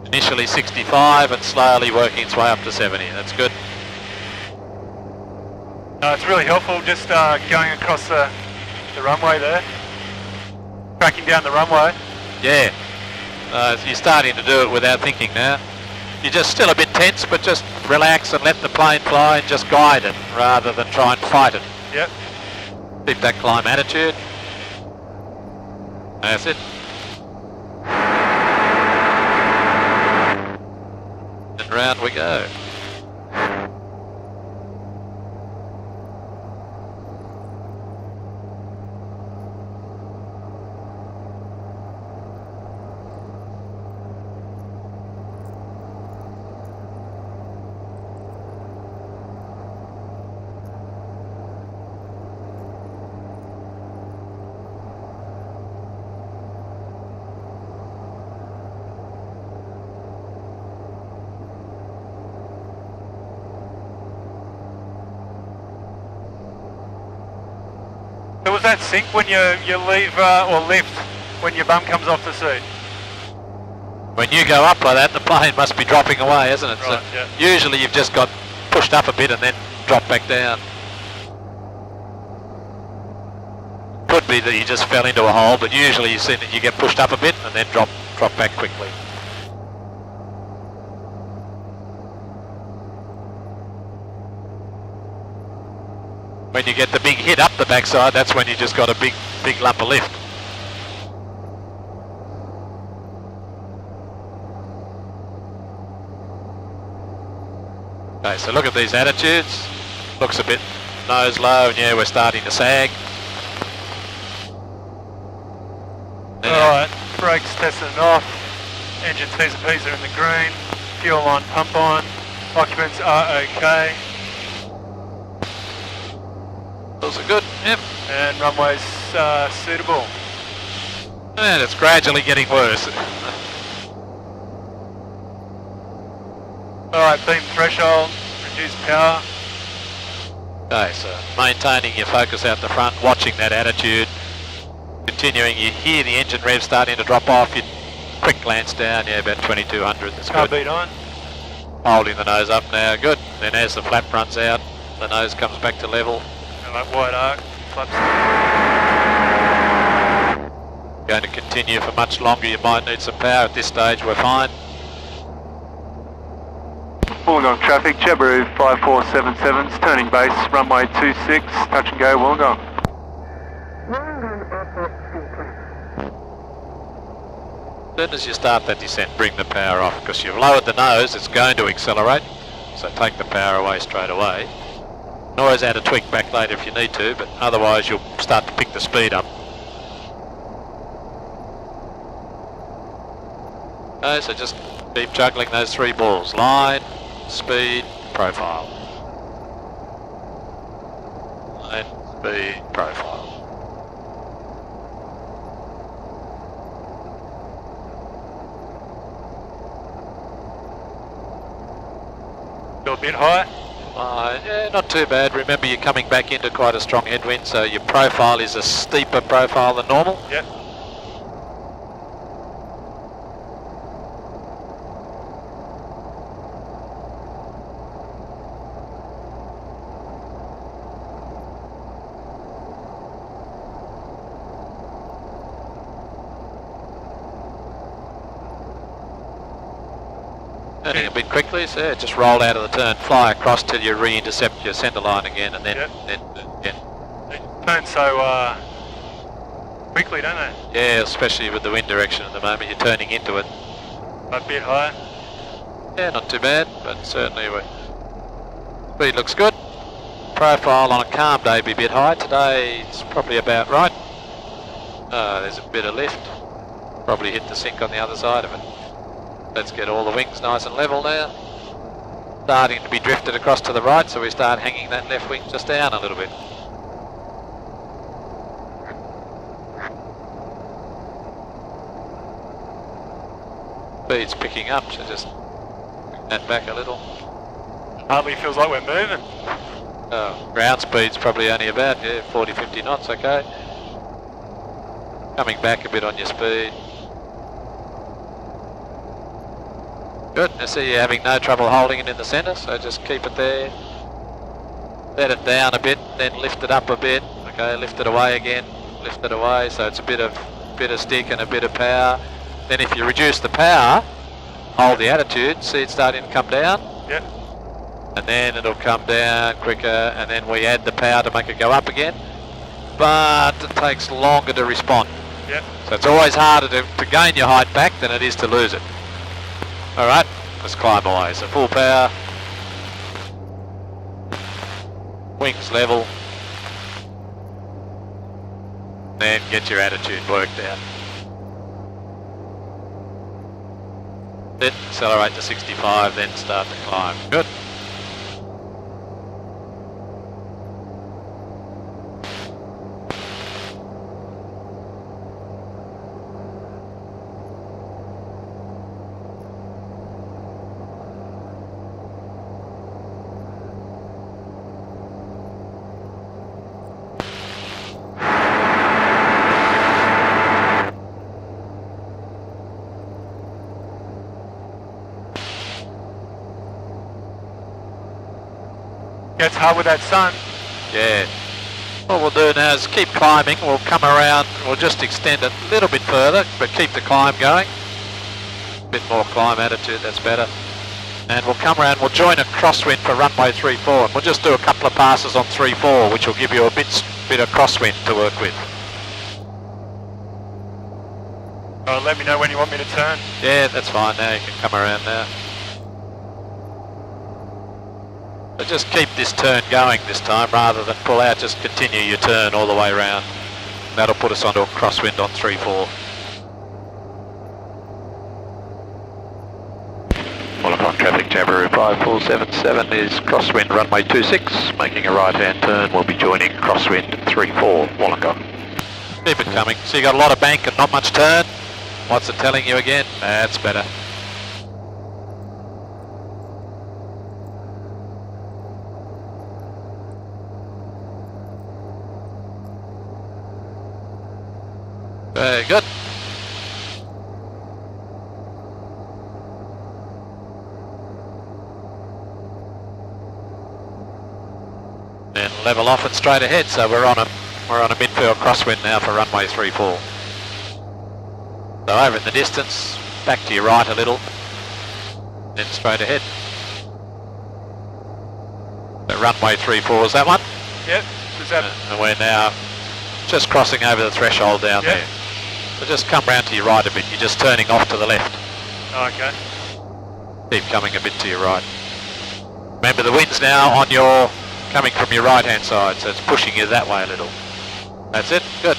Initially 65 and slowly working its way up to 70. That's good. It's really helpful just going across the runway there. Tracking down the runway. Yeah. You're starting to do it without thinking now. You're just still a bit tense, but just relax and let the plane fly and just guide it rather than try and fight it. Yep. Keep that climb attitude. That's it. And round we go. So was that sink when you leave or lift when your bum comes off the seat? When you go up like that, the plane must be dropping away, isn't it? Right, So yeah. usually you've just got pushed up a bit and then dropped back down. Could be that you just fell into a hole, but usually you see that you get pushed up a bit and then drop back quickly. When you get the big hit up the backside, that's when you just got a big lump of lift. Okay, so look at these attitudes. Looks a bit nose low, and yeah, we're starting to sag. Alright, brakes testing off. Engine T's and P's are in the green. Fuel on, pump on. Occupants are okay. Those are good, yep. And runway's suitable. And it's gradually getting worse. Alright, beam threshold, reduce power. Okay, so maintaining your focus out the front, watching that attitude, continuing, you hear the engine rev starting to drop off, you quick glance down, yeah, about 2200, that's Car good. beat on. Holding the nose up now, good. Then as the flap runs out, the nose comes back to level. And that wide arc, flaps. Going to continue for much longer, you might need some power. At this stage, we're fine. Wollongong traffic, Jabiru 5477's turning base, runway 26, touch and go Wollongong. As soon as you start that descent, bring the power off, because you've lowered the nose, it's going to accelerate, so take the power away straight away. You can always add a tweak back later if you need to, but otherwise you'll start to pick the speed up. Okay, so just keep juggling those three balls. Line, speed, profile. Line, speed, profile. Go a bit high. Yeah, not too bad. Remember, you're coming back into quite a strong headwind, so your profile is a steeper profile than normal. Yep. Turning a bit quickly, so yeah, just roll out of the turn, fly across till you re-intercept your centre line again, and then, Yep. then They turn so quickly, don't they? yeah, especially with the wind direction at the moment, you're turning into it. A bit high. Yeah, not too bad, but certainly speed looks good. Profile on a calm day be a bit high. Today it's probably about right. There's a bit of lift. Probably hit the sink on the other side of it. Let's get all the wings nice and level now. Starting to be drifted across to the right, so we start hanging that left wing just down a little bit. Speed's picking up, so just bring that back a little. Hardly feels like we're moving. Ground speed's probably only about 40, 50 knots, okay. Coming back a bit on your speed. Good, I see you're having no trouble holding it in the centre, so just keep it there. Let it down a bit, then lift it up a bit. Okay, lift it away again, lift it away, so it's a bit of stick and a bit of power. Then if you reduce the power, hold the attitude, see it starting to come down? Yep. And then it'll come down quicker, and then we add the power to make it go up again. But it takes longer to respond. Yep. So it's always harder to gain your height back than it is to lose it. Alright, let's climb away. So full power. Wings level. Then get your attitude worked out. Then accelerate to 65, then start to climb. Good. Gets hard with that sun. Yeah. What we'll do now is keep climbing. We'll come around, we'll just extend it a little bit further, but keep the climb going. A bit more climb attitude, that's better. And we'll come around, we'll join a crosswind for runway 34, and we'll just do a couple of passes on 34, which will give you a bit of crosswind to work with. Oh, let me know when you want me to turn. Yeah, that's fine now, you can come around now. But just keep this turn going this time rather than pull out, just continue your turn all the way around. That'll put us onto a crosswind on 3-4. Wollongong traffic, Jabiru 5477 is crosswind runway 26, making a right hand turn, we'll be joining crosswind 34, Wollongong. Keep it coming, so you got a lot of bank and not much turn. What's it telling you again? That's better. Very good. Then level off and straight ahead, so we're on a midfield crosswind now for runway 34. So over in the distance, back to your right a little, then straight ahead. So runway 34 is that one? Yep. Is that... And we're now just crossing over the threshold down there. So just come round to your right a bit, you're just turning off to the left. Oh, okay. Keep coming a bit to your right. Remember the wind's now on your, coming from your right hand side, so it's pushing you that way a little. That's it, good.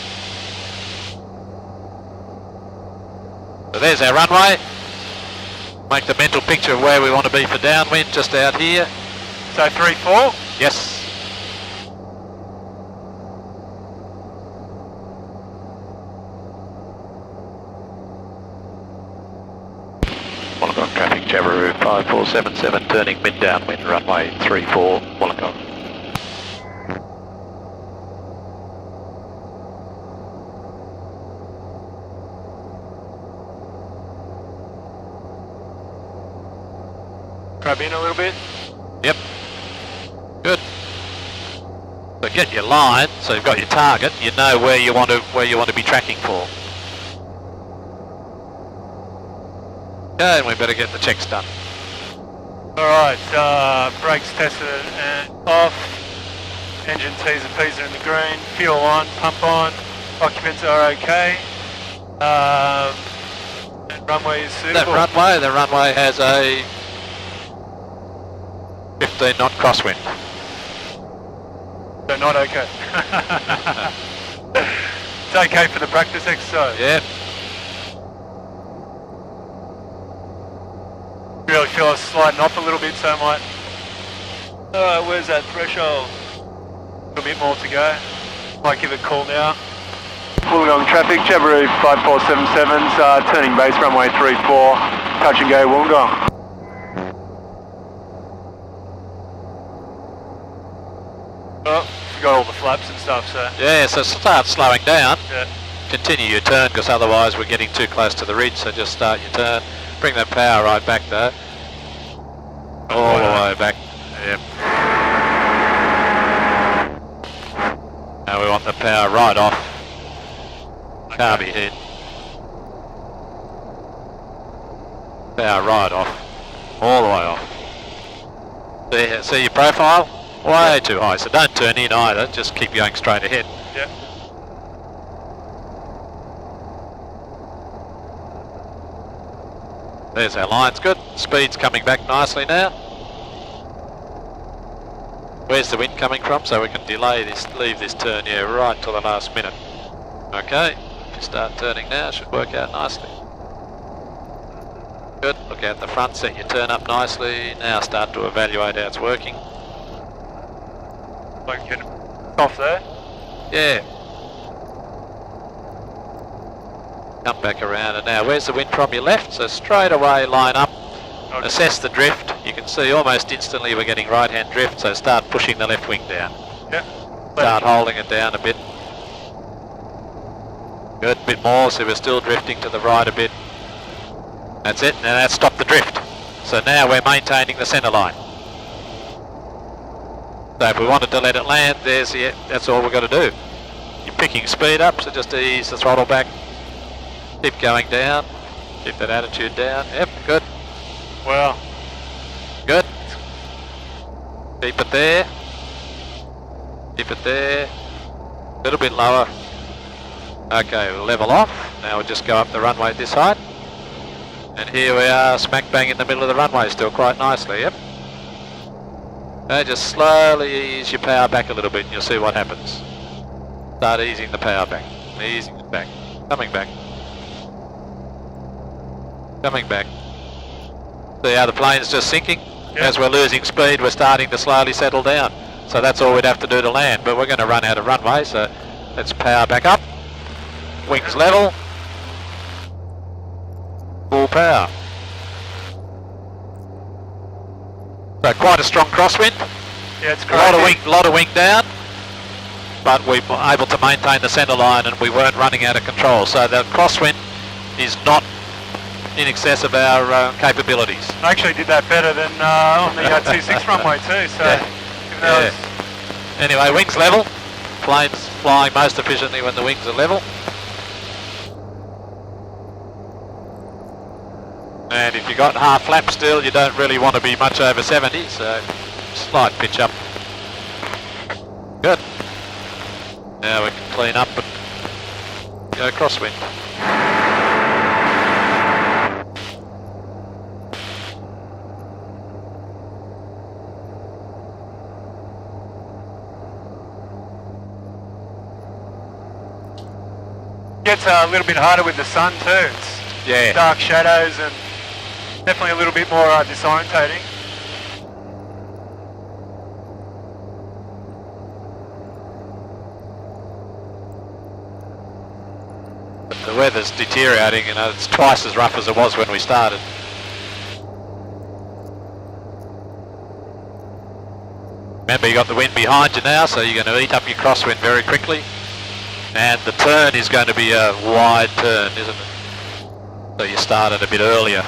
So there's our runway. Make the mental picture of where we want to be for downwind, just out here. So 3-4? Yes. Wollongong traffic, Jabiru 5477, turning mid downwind, runway 34, Wollongong. Grab in a little bit. Yep. Good. So get your line, so you've got your target, you know where you want to be tracking for. Okay, and we better get the checks done. Alright, brakes tested and off. Engine T's and P's are in the green. Fuel on, pump on. Occupants are okay. And runway is suitable. The runway has a 15 knot crosswind. So not okay. It's okay for the practice exercise. Yeah. Really feel us sliding off a little bit, so I might... Alright, where's that threshold? A little bit more to go. Might give it a call now. Wollongong traffic, Jabiru 5477's turning base runway 34, touch and go Wollongong. Oh, forgot all the flaps and stuff, so... Yeah, so start slowing down. Yeah. Continue your turn, because otherwise we're getting too close to the ridge, so just start your turn. Bring that power right back though. All the way back. Yep. Now we want the power right off. Can't be hit. Power right off. All the way off. See your profile? Way too high, so don't turn in either, just keep going straight ahead. Yeah. There's our lines, good. Speed's coming back nicely now. Where's the wind coming from so we can delay this, leave this turn, yeah, right till the last minute. Okay, if you start turning now, it should work out nicely. Good, look out the front, set your turn up nicely. Now start to evaluate how it's working. Like get off there. Yeah. Come back around, and now where's the wind from your left? So straight away line up, assess the drift. You can see almost instantly we're getting right hand drift, so start pushing the left wing down. Yeah. Start holding it down a bit. Good, bit more, so we're still drifting to the right a bit. That's it, now that's stopped the drift. So now we're maintaining the centre line. So if we wanted to let it land, that's all we've got to do. You're picking speed up, so just ease the throttle back. Keep going down. Keep that attitude down. Yep, good. Wow. Good. Keep it there. Keep it there. A little bit lower. Okay, we'll level off. Now we'll just go up the runway this height. And here we are, smack bang in the middle of the runway, still quite nicely, yep. Now just slowly ease your power back a little bit and you'll see what happens. Start easing the power back, easing it back, coming back. Coming back. See how the plane's just sinking? Yep. As we're losing speed, we're starting to slowly settle down. So that's all we'd have to do to land, but we're going to run out of runway, so let's power back up. Wings level. Full power. So quite a strong crosswind. Yeah, it's great. A lot of wing down, but we were able to maintain the centre line and we weren't running out of control. So the crosswind is not in excess of our capabilities. I actually did that better than on the 26 runway too. So yeah. Anyway, wings level. Plane's flying most efficiently when the wings are level. And if you've got half flap still, you don't really want to be much over 70, so slight pitch up. Good. Now we can clean up and go crosswind. Gets a little bit harder with the sun too. It's dark shadows and definitely a little bit more disorientating. The weather's deteriorating, you know, it's twice as rough as it was when we started. Remember, you got the wind behind you now, so you're going to eat up your crosswind very quickly. And the turn is going to be a wide turn, isn't it? So you started a bit earlier.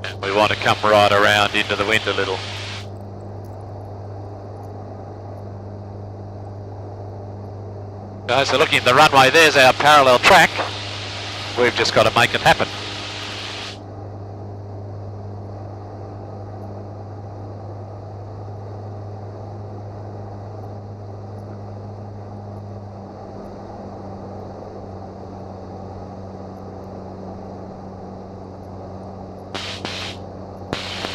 And we want to come right around into the wind a little. Okay, so looking at the runway, there's our parallel track. We've just got to make it happen.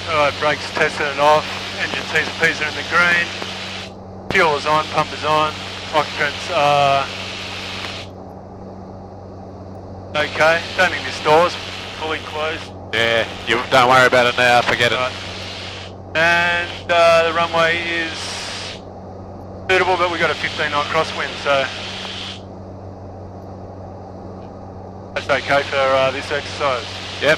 Alright, brakes tested and off, engine T's and P's are in the green, fuel is on, pump is on, occupants are okay. Don't think this door's fully closed. Yeah, you don't worry about it now, forget it. And the runway is suitable, but we've got a 15 knot crosswind, so that's okay for this exercise. Yep.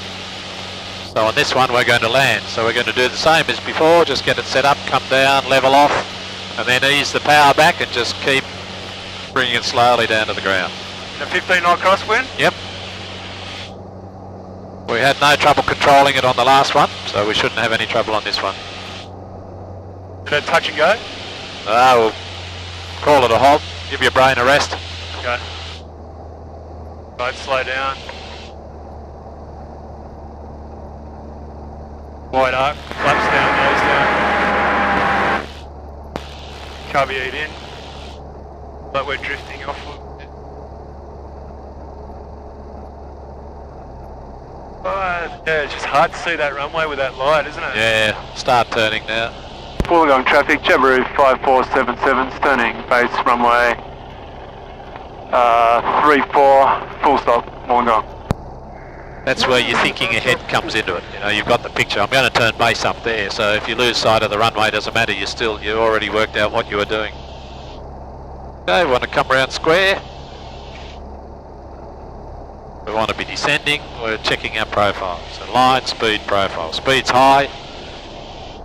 So on this one we're going to land, so we're going to do the same as before, just get it set up, come down, level off, and then ease the power back and just keep bringing it slowly down to the ground. A 15 knot crosswind? Yep. We had no trouble controlling it on the last one, so we shouldn't have any trouble on this one. Did it touch and go? We'll call it a halt. Give your brain a rest. Okay. Right, slow down. Wide arc, flaps down, nose down. Caveat in. But we're drifting off a little bit. Yeah, it's just hard to see that runway with that light, isn't it? Yeah, start turning now. Wollongong traffic, Jabiru 5477, turning base runway 34, full stop, Wollongong. That's where your thinking ahead comes into it. You know, you've got the picture. I'm going to turn base up there, so if you lose sight of the runway, it doesn't matter. You already worked out what you were doing. Okay, we want to come around square. We want to be descending. We're checking our profile. So line, speed, profile. Speed's high.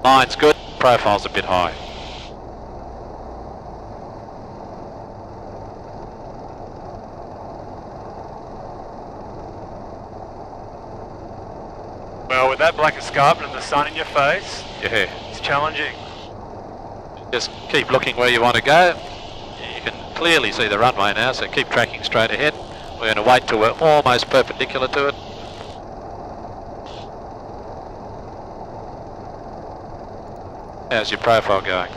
Line's good. Profile's a bit high. Well, with that black escarpment and the sun in your face, Yeah. it's challenging. Just keep looking where you want to go. You can clearly see the runway now, so keep tracking straight ahead. We're going to wait till we're almost perpendicular to it. How's your profile going?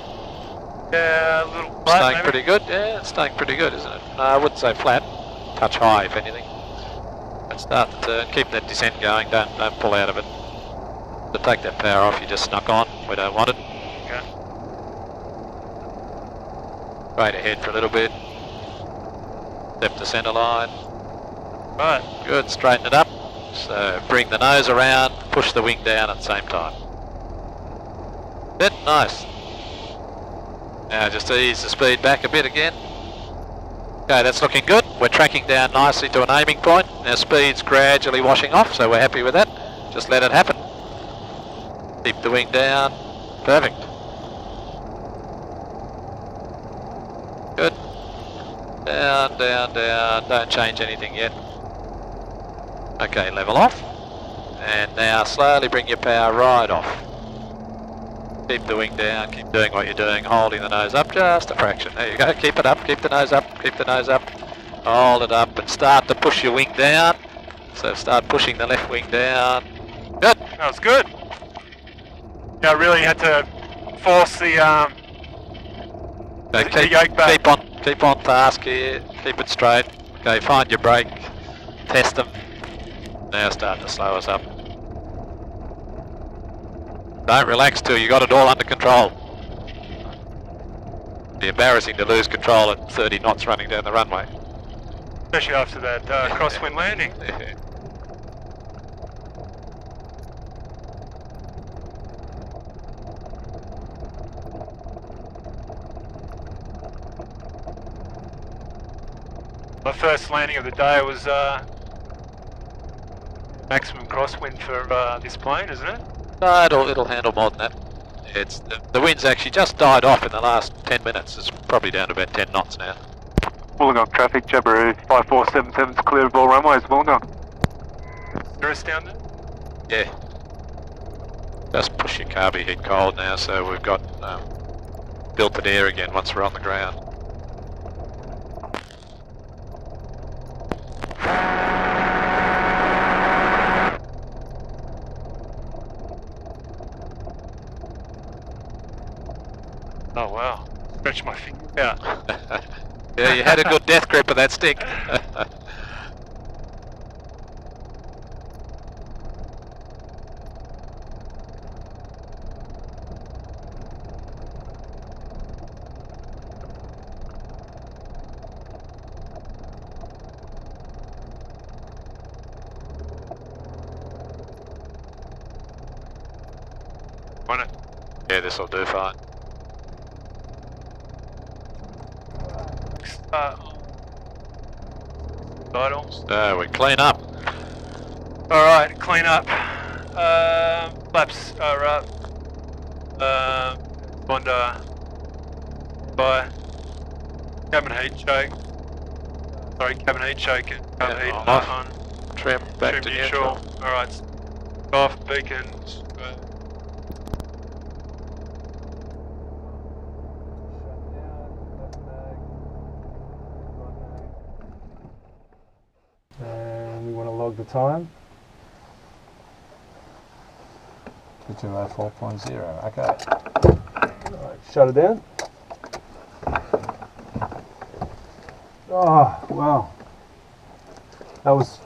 Yeah, a little flat, Staying maybe? pretty good? Yeah, it's staying pretty good, isn't it? No, I wouldn't say flat. Touch high, if anything. Let's start the turn. Keep that descent going. Don't pull out of it. To take that power off, you just snuck on. We don't want it. Okay. Straight ahead for a little bit. Step to centre line. Right. Good, straighten it up. So bring the nose around, push the wing down at the same time. Good, nice. Now just ease the speed back a bit again. Okay, that's looking good. We're tracking down nicely to an aiming point. Our speed's gradually washing off, so we're happy with that. Just let it happen. Keep the wing down. Perfect. Good. Down, down, down. Don't change anything yet. Okay, level off. And now slowly bring your power right off. Keep the wing down, keep doing what you're doing, holding the nose up just a fraction. There you go, keep it up, keep the nose up, keep the nose up. Hold it up and start to push your wing down. So start pushing the left wing down. Good. That was good. Yeah, I really had to force the yoke back. Keep on task here, keep it straight. Okay, find your brake, test them. Now start to slow us up. Don't relax till you got it all under control. It'd be embarrassing to lose control at 30 knots running down the runway. Especially after that crosswind landing. My first landing of the day was maximum crosswind for this plane, isn't it? No, it'll handle more than that. It's the wind's actually just died off in the last 10 minutes. It's probably down to about 10 knots now. Wollongong traffic, Jabiru 5477's clear of all runways, Wollongong. Cirrus down there? Yeah. Just push your carby heat cold now, so we've got filtered air again once we're on the ground. Oh wow, stretch my finger out. Yeah, you had a good death grip of that stick. Want it? Yeah, this'll do fine. Vital. So we clean up. Alright, clean up. Flaps are up. Bondi. By. Cabin heat choke. Sorry, cabin heat choke. Cabin Yeah, heat off. on. Trim back Trim to neutral. neutral. Alright. Off beacons. log the time. 2204.0, okay. Right, shut it down. Oh, wow. That was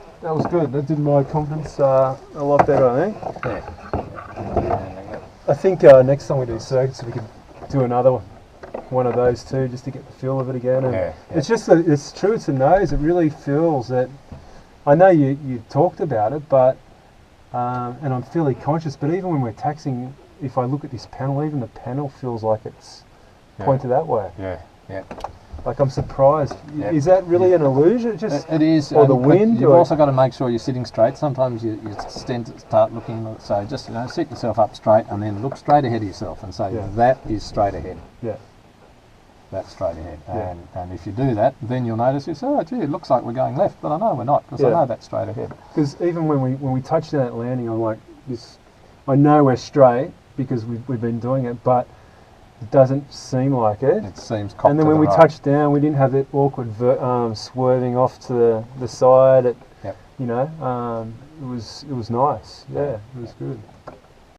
good. That did my confidence a lot better, I think. Yeah. I think next time we do circuits, we could do another one of those too, just to get the feel of it again. And it's just that it's true. It's a nose. It really feels that. I know you talked about it, but and I'm fairly conscious. But even when we're taxiing, if I look at this panel, even the panel feels like it's pointed that way. Yeah. Yeah. Like I'm surprised. Yeah. Is that really an illusion? Just it is. or the wind? You've also got to make sure you're sitting straight. Sometimes you tend to start looking. So just sit yourself up straight and then look straight ahead of yourself and say that is straight ahead. Yeah. That's straight ahead. And if you do that, then you'll notice you say, oh gee, it looks like we're going left, but I know we're not because I know that's straight ahead. Because even when we touched down that landing, I'm like, this. I know we're straight because we've been doing it, but it doesn't seem like it. It seems cocked. And then when we touched down, we didn't have that awkward swerving off to the side. It was nice. Yeah, it was good.